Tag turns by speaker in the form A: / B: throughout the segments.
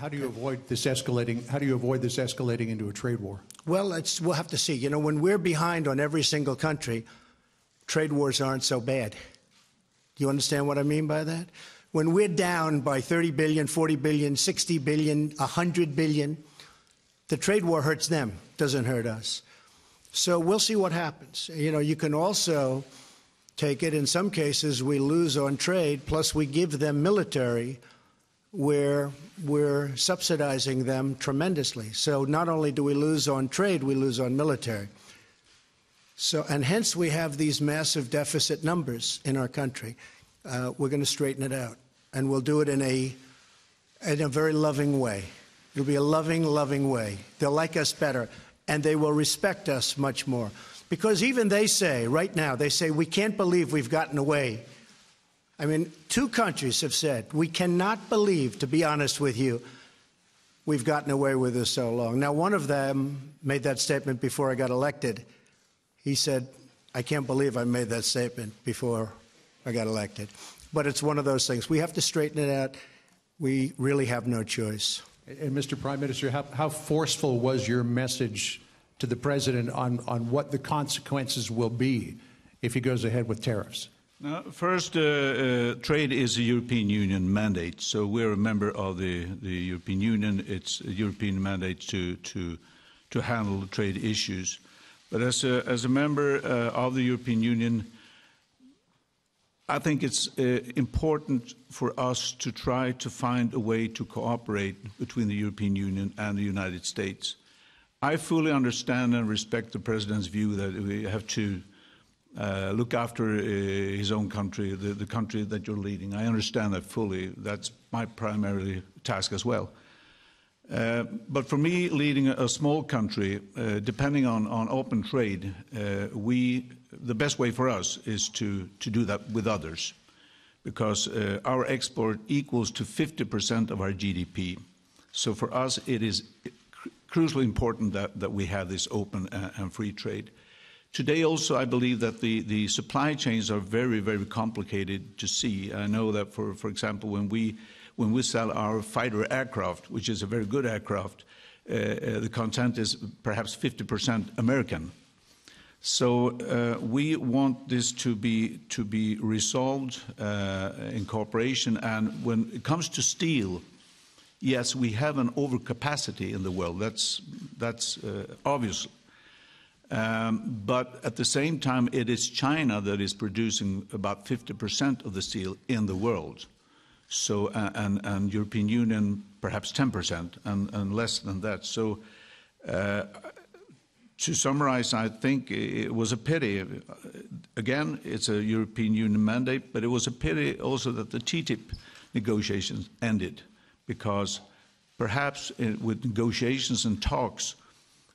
A: How do you avoid this escalating? How do you avoid this escalating into a trade war?
B: Well, we'll have to see. You know, when we're behind on every single country, trade wars aren't so bad. Do you understand what I mean by that? When we're down by 30 billion, 40 billion, 60 billion, 100 billion, the trade war hurts them, doesn't hurt us. So we'll see what happens. You know, you can also take it, in some cases, we lose on trade, plus we give them military, where we're subsidizing them tremendously. So not only do we lose on trade, we lose on military. So, and hence we have these massive deficit numbers in our country. We're going to straighten it out, and we'll do it in a very loving way. It'll be a loving way. They'll like us better, and they will respect us much more. Because even they say, right now, they say, we can't believe we've gotten away. I mean, 2 countries have said, we cannot believe, to be honest with you, we've gotten away with this so long. Now, one of them made that statement before I got elected. He said, I can't believe I made that statement before I got elected. But it's one of those things. We have to straighten it out. We really have no choice.
A: And Mr. Prime Minister, how forceful was your message to the President on what the consequences will be if he goes ahead with tariffs?
C: First, trade is a European Union mandate. So we're a member of the European Union. It's a European mandate to handle trade issues. But as a member of the European Union, I think it's important for us to try to find a way to cooperate between the European Union and the United States. I fully understand and respect the President's view that we have to look after his own country, the country that you're leading. I understand that fully. That's my primary task as well. But for me, leading a small country, depending on open trade, the best way for us is to do that with others, because our export equals to 50% of our GDP. So for us, it is crucially important that we have this open and free trade. Today also, I believe that the supply chains are very, very complicated to see. I know that, for example, when we sell our fighter aircraft, which is a very good aircraft, the content is perhaps 50% American. So we want this to be resolved in cooperation. And when it comes to steel, yes, we have an overcapacity in the world. That's obvious. But at the same time, it is China that is producing about 50% of the steel in the world. So, and European Union, perhaps 10% and less than that. So, to summarize, I think it was a pity. Again, it's a European Union mandate, but it was a pity also that the TTIP negotiations ended, because perhaps with negotiations and talks,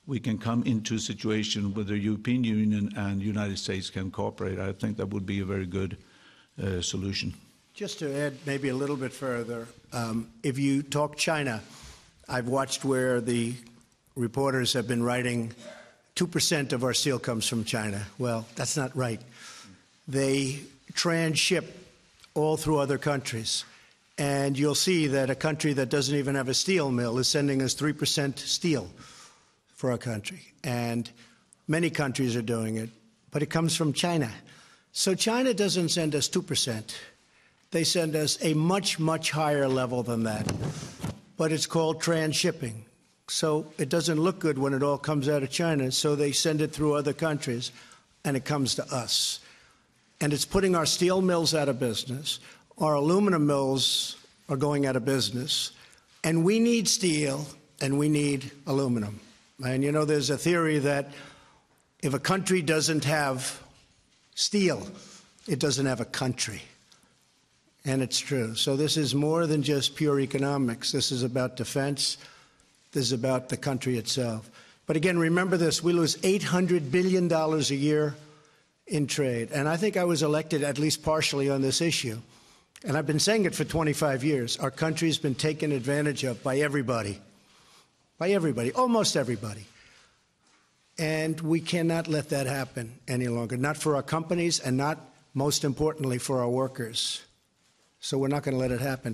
C: we can come into a situation where the European Union and the United States can cooperate. I think that would be a very good solution.
B: Just to add maybe a little bit further, if you talk China, I've watched where the reporters have been writing 2% of our steel comes from China. Well, that's not right. They transship all through other countries. And you'll see that a country that doesn't even have a steel mill is sending us 3% steel for our country. And many countries are doing it, but it comes from China. So China doesn't send us 2%. They send us a much, much higher level than that. But it's called transshipping. So it doesn't look good when it all comes out of China, so they send it through other countries, and it comes to us. And it's putting our steel mills out of business. Our aluminum mills are going out of business. And we need steel, and we need aluminum. And, you know, there's a theory that if a country doesn't have steel, it doesn't have a country. And it's true. So this is more than just pure economics. This is about defense. This is about the country itself. But again, remember this, we lose $800 billion a year in trade. And I think I was elected at least partially on this issue. And I've been saying it for 25 years. Our country's been taken advantage of by everybody. By everybody, almost everybody. And we cannot let that happen any longer, not for our companies and not, most importantly, for our workers. So we're not going to let it happen.